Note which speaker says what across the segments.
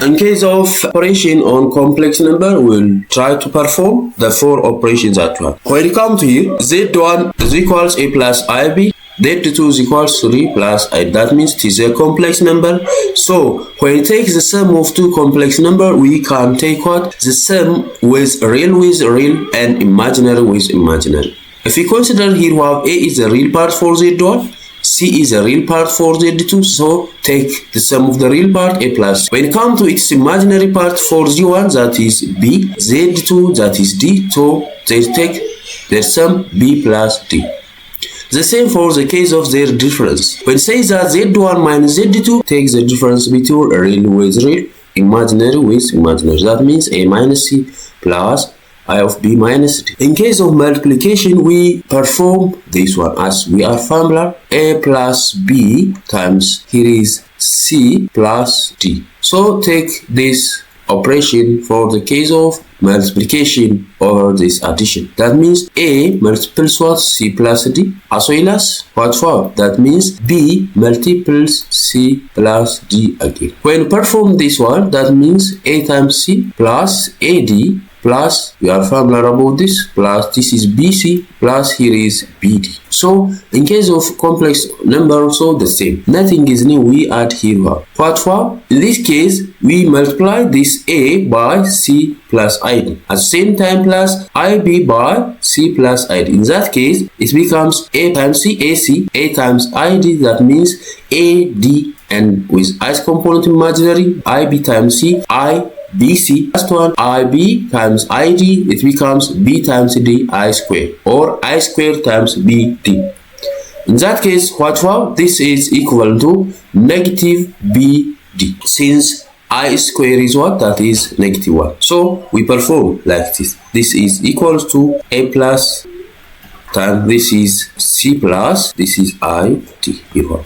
Speaker 1: In case of operation on complex number, we'll try to perform the 4 operations at once. When you come to here, Z1 is equals A plus IB, Z2 is equals 3 plus 8. That means it is a complex number. So when you take the sum of 2 complex number, we can take what? The sum with real and imaginary with imaginary. If we consider here we have A is the real part for Z1, C is a real part for Z2, so take the sum of the real part, A plus. When it comes to its imaginary part for Z1, that is B, Z2, that is D, so they take their sum B plus D. The same for the case of their difference. When it says that Z1 minus Z2, take the difference between real with real, imaginary with imaginary. That means A minus C plus I of B minus D. In case of multiplication, we perform this one as we are familiar. A plus B times here is C plus D. So take this operation for the case of multiplication or this addition. That means A multiples what? C plus D, as well as what for? That means B multiples C plus D again. When you perform this one, that means A times C plus AD plus, we are familiar about this, plus this is BC plus here is BD. So in case of complex number also the same. Nothing is new, we add here what for? In this case, we multiply this A by C plus ID. At the same time plus IB by C plus ID. In that case, it becomes A times C, AC, A times ID, that means AD, and with i's component imaginary, IB times C, BC. Last one, IB times ID, it becomes B times D I square, or I square times BD. In that case, what for? This is equal to negative BD, since I square is what? That is negative 1. So we perform like this. This is equal to A plus times this is C plus this is ID,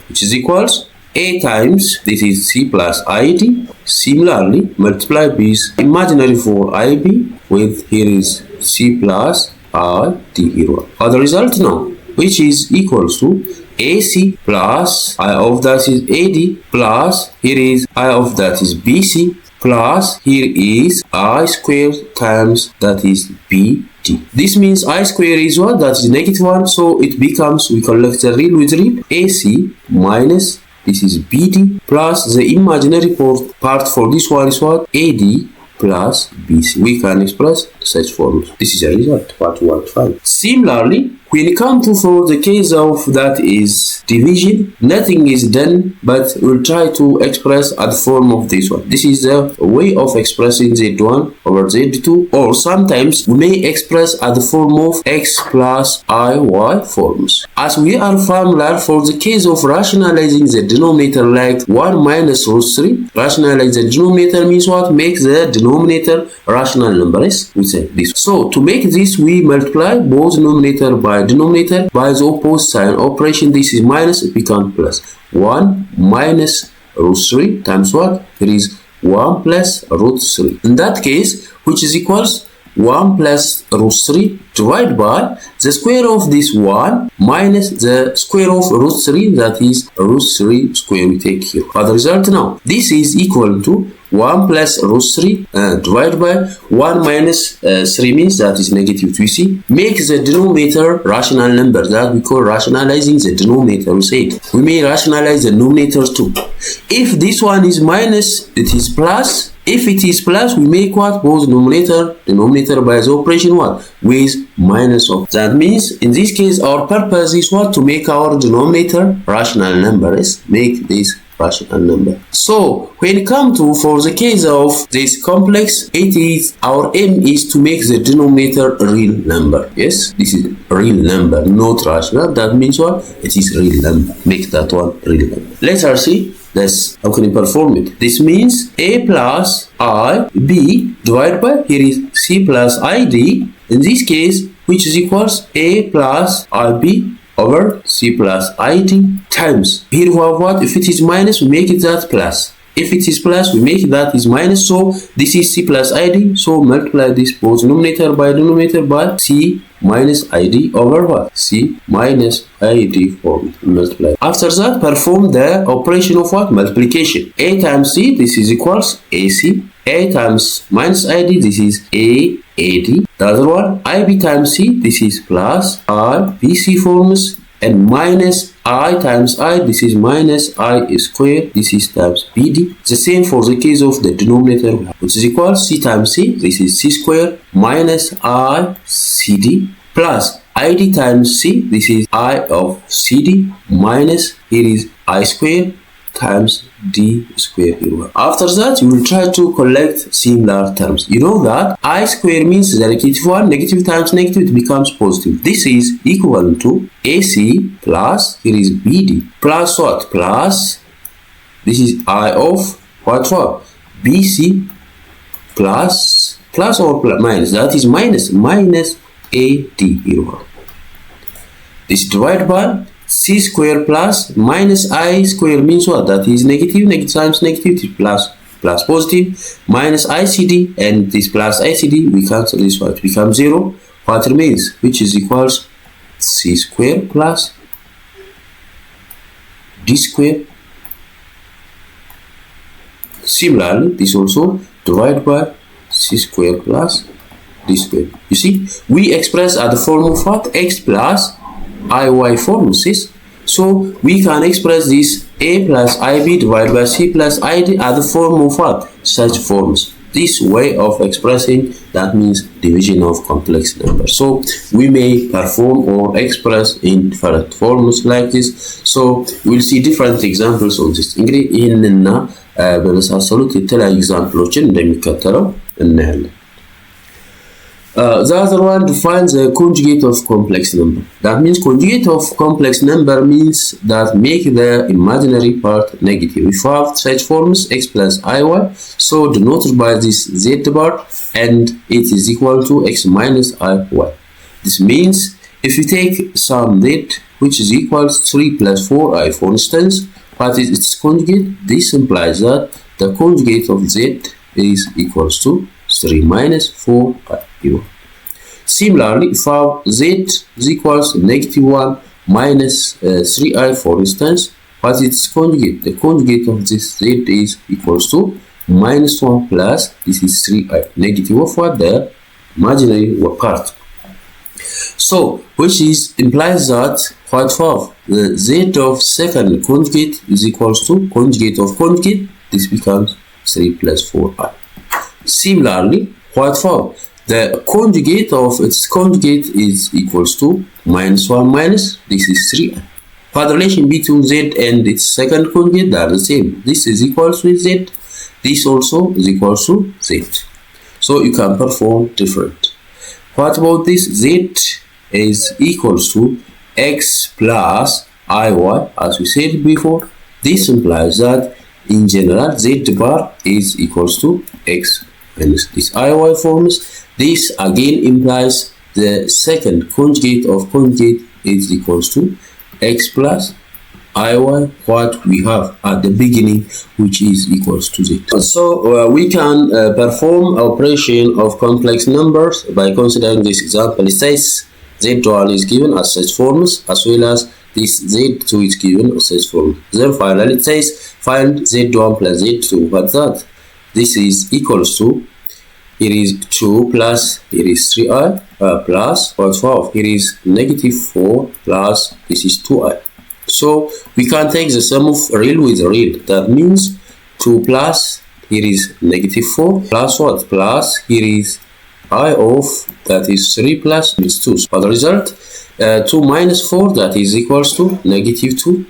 Speaker 1: which is equals A times this is C plus ID. Similarly, multiply with imaginary for IB with here is C plus ID here. For the result now, which is equals to AC plus I of that is AD plus here is I of that is BC plus here is I squared times that is BD. This means I square is what? That is negative 1, so it becomes, we collect the real with real, AC minus this is BD plus the imaginary part for this one is what? AD plus BC. We can express such forms. This is a result, what we want to find. Similarly, when you come to for the case of that is division, nothing is done, but we'll try to express at the form of this one. This is the way of expressing Z1 over Z2, or sometimes we may express at the form of X plus IY forms. As we are familiar for the case of rationalizing the denominator like 1 minus root 3, rationalize the denominator means what? Make the denominator rational numbers. We say this. So to make this, we multiply both numerator by denominator by the opposite sign operation. This is minus, it becomes plus. 1 minus root 3 times what? It is 1 plus root 3. In that case, which is equals 1 plus root 3 divided by the square of this 1 minus the square of root 3, that is root 3 square we take here. For the result now, this is equal to 1 plus root 3 divided by 1 minus 3 means that is negative 2c. Make the denominator rational number, that we call rationalizing the denominator. We said we may rationalize the numerator too. If this one is minus, it is plus. If it is plus, we make what? Both denominator by the operation what? With minus of. That means in this case our purpose is what? To make our denominator rational numbers. Make this rational number. So when it comes to for the case of this complex, it is our aim is to make the denominator a real number. Yes, this is a real number, not rational. That means what? It is real number. Make that one real number. Let us see. That's how can you perform it? This means A plus IB divided by here is C plus ID. In this case, which is equals A plus IB over C plus ID times. Here we have what? If it is minus, we make it that plus. If it is plus, we make that is minus. So this is c plus id. So multiply this both numerator by denominator by c minus id over what? C minus id form multiply. After that, perform the operation of what? Multiplication. A times c, this is equals ac. A times minus id, this is a ad. The other one, ib times c, this is plus I bc forms, and minus I times I, this is minus I square, this is times BD. The same for the case of the denominator, which is equal C times C, this is C square, minus I CD, plus ID times C, this is I of CD, minus, here is I square, times d square here. After that, you will try to collect similar terms. You know that I square means the negative one, negative times negative, it becomes positive. This is equivalent to AC plus, here is BD, plus what? Plus, this is I of what? BC plus or plus, minus, that is minus AD here. This divided by c square plus minus I square means what? That is negative, negative times negative, plus positive, minus ICD, and this plus ICD, we cancel this one, it becomes 0. What remains? Which is equals c square plus d square. Similarly, this also divided by c square plus d square. You see, we express at the form of what? X plus IY formulas. So we can express this A plus IB divided by C plus ID at the form of what? Such forms. This way of expressing, that means division of complex numbers. So we may perform or express in different forms like this. So we'll see different examples of this. ይህንና በመሳሰሉት የተለያዩ ኤግዛምፕሎችን እንደሚከተለው እናያለን። The other one defines the conjugate of complex number. That means conjugate of complex number means that make the imaginary part negative. If you have such forms x plus iy, so denoted by this z part, and it is equal to x minus iy. This means if you take some z which is equal to 3 plus 4i, for instance, what is its conjugate? This implies that the conjugate of z is equals to 3 minus 4i. Similarly, if our z is equals negative 1 minus 3i, for instance, what is its conjugate? The conjugate of this z is equals to minus 1 plus, this is 3i, negative of what? The imaginary part. So, which is implies that what for the z of second conjugate is equals to conjugate of conjugate, this becomes 3 plus 4i. Similarly, what for the conjugate of its conjugate is equals to minus 1 minus, this is 3i. For the relation between z and its second conjugate, they are the same. This is equals to z, this also is equals to z. So you can perform different. What about this? Z is equals to x plus iy, as we said before. This implies that in general z bar is equals to x minus this iy forms. This again implies the second conjugate of conjugate is equals to x plus iy, what we have at the beginning, which is equals to z. So we can perform operation of complex numbers by considering this example. It says z1 is given as such forms, as well as this z2 is given as such form. Then finally it says find z1 plus z2. What's that? This is equals to, here is 2 plus, here is 3i, plus, what's 4? Here is negative 4 plus, this is 2i. So we can take the sum of real with real. That means 2 plus, here is negative 4, plus what? Plus, here is I of, that is 3 plus, is 2. So the result, 2 minus 4, that is equals to negative 2.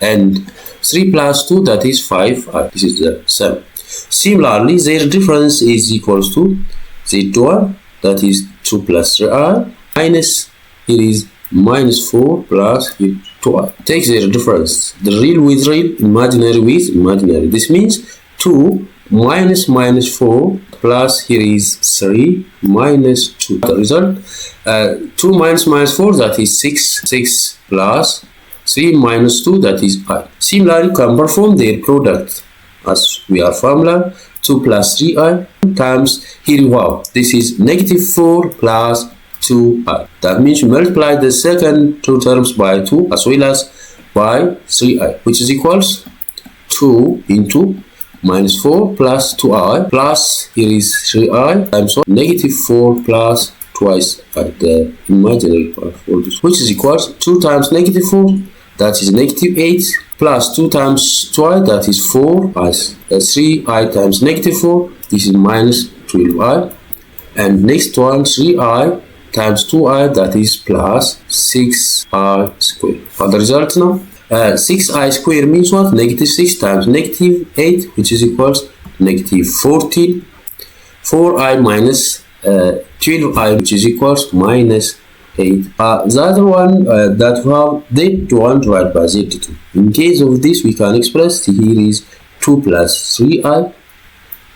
Speaker 1: And 3 plus 2, that is 5i. This is the sum. Similarly, their difference is equals to z1, that is 2 plus 3i, minus, here is minus 4 plus 2i. Take their difference, the real with real, imaginary with imaginary. This means 2 minus minus 4 plus, here is 3 minus 2. The result, 2 minus minus 4, that is 6, 6 plus 3 minus 2, that is I. Similarly, you can perform their product. as we are familiar. 2 plus 3i times here you have this is negative 4 plus 2i. That means you multiply the second two terms by 2 as well as by 3i, which is equals 2 into minus 4 plus 2i plus here is 3i times 1 negative 4 plus twice the imaginary part for this, which is equals 2 times negative 4, that is negative 8, plus 2 times 2i, that is 4, as 3i times negative 4, this is minus 12i, and next one 3i times 2i, that is plus 6i square. For the result now, 6i square means what? Negative 6 times negative 8, which is equals negative 14, 4i minus 12i, which is equals minus 8. The other one that we have z1 divided by z2. In case of this, we can express here is 2 plus 3i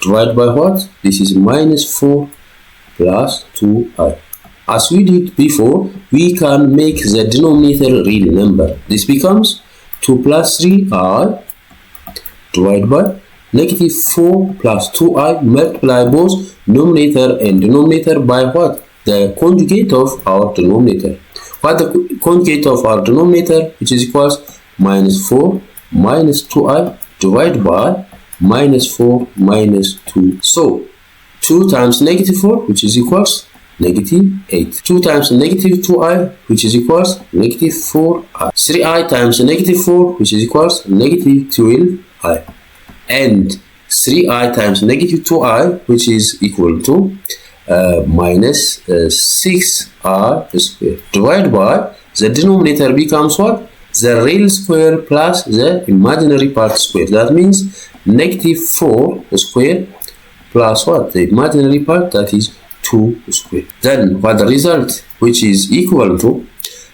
Speaker 1: divided by what? This is minus 4 plus 2i. As we did before, we can make the denominator real number. This becomes 2 plus 3i divided by negative 4 plus 2i, multiply both numerator and denominator by what? The conjugate of our denominator. What the conjugate of our denominator, which is equals minus 4 minus 2i divided by minus 4 minus 2. So 2 times negative 4, which is equals negative 8. 2 times negative 2i, which is equals negative 4i. 3i times negative 4, which is equals negative 12i. And 3i times negative 2i, which is equal to minus 6i square, divided by the denominator becomes what? The real square plus the imaginary part square. That means negative 4 square plus what? The imaginary part, that is 2 square. Then what the result, which is equal to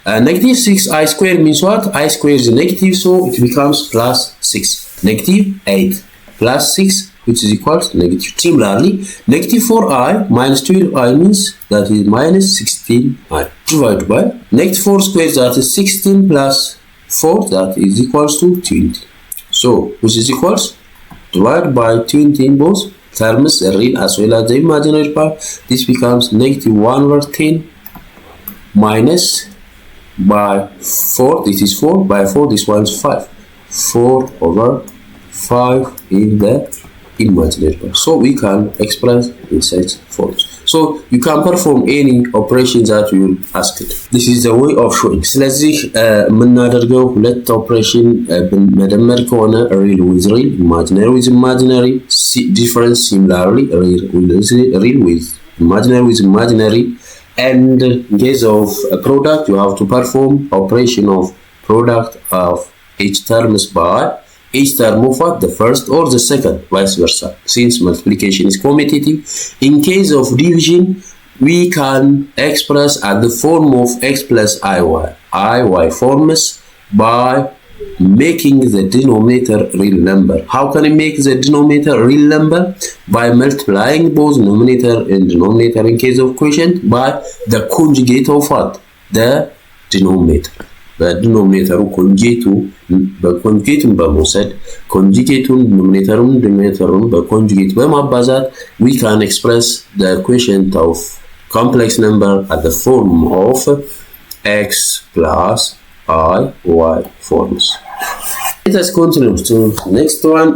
Speaker 1: negative 6i square means what? I square is negative, so it becomes plus 6. Negative 8 plus 6, which is equal to negative. Similarly, negative 4i minus 12i means that is minus 16i, divided by negative 4 square, that is 16 plus 4, that is equals to 20. So which is equals divided by 20 in both terms, the real as well as the imaginary part. This becomes negative 1 over 10 minus by 4, this is 4 by 4, this one is 5, 4 over 5 in the imaginary part. So we can express in such forms. So you can perform any operations that you will ask it. This is the way of showing. ስለዚህ የምናደርገው ሁለት ኦፕሬሽን መደመር ከሆነ real with real, imaginary with imaginary, difference similarly, real with imaginary, and in case of a product you have to perform operation of product of each terms by each term of what? The first or the second, vice versa, since multiplication is commutative. In case of division, we can express at the form of x plus iy forms by making the denominator real number. How can I make the denominator real number? By multiplying both numerator and denominator in case of quotient by the conjugate of what? The denominator. በዲኖሚኔተሩ በኮንጁጌቱን በመውሰድ ኮንጁጌቱን ዲኖሚኔተሩን በኮንጁጌት በማባዛት we can express the quotient of complex number at the form of x plus iy forms. Let us continue to next one.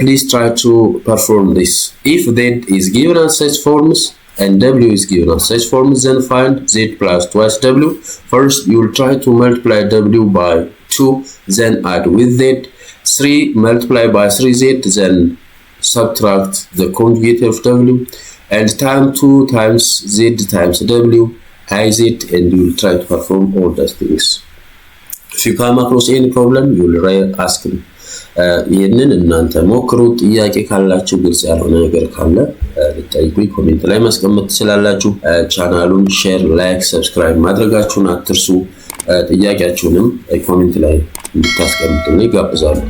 Speaker 1: Please try to perform this. If z is given as such forms and w is given as such forms, then find z plus twice w. First you will try to multiply w by 2, then add with z. 3 multiply by 3z, then subtract the conjugate of w, and time 2 times z times w, is it, and you will try to perform all those things. If you come across any problem, you will ask me. ይሄንን እናንተ ሞክሩት። ጥያቄ ካላችሁ ግልጽ ያልሆነ ነገር ካለ ልጠይቁኝ፣ ኮሜንት ላይ ማስቀመጥ ትችላላችሁ። ቻናሉን ሼር፣ ላይክ፣ ሰብስክራይብ ማድረጋችሁን አትርሱ። ጥያቄያችሁንም ኮሜንት ላይ እንድታስቀምጡልኝ ጋብዛለሁ።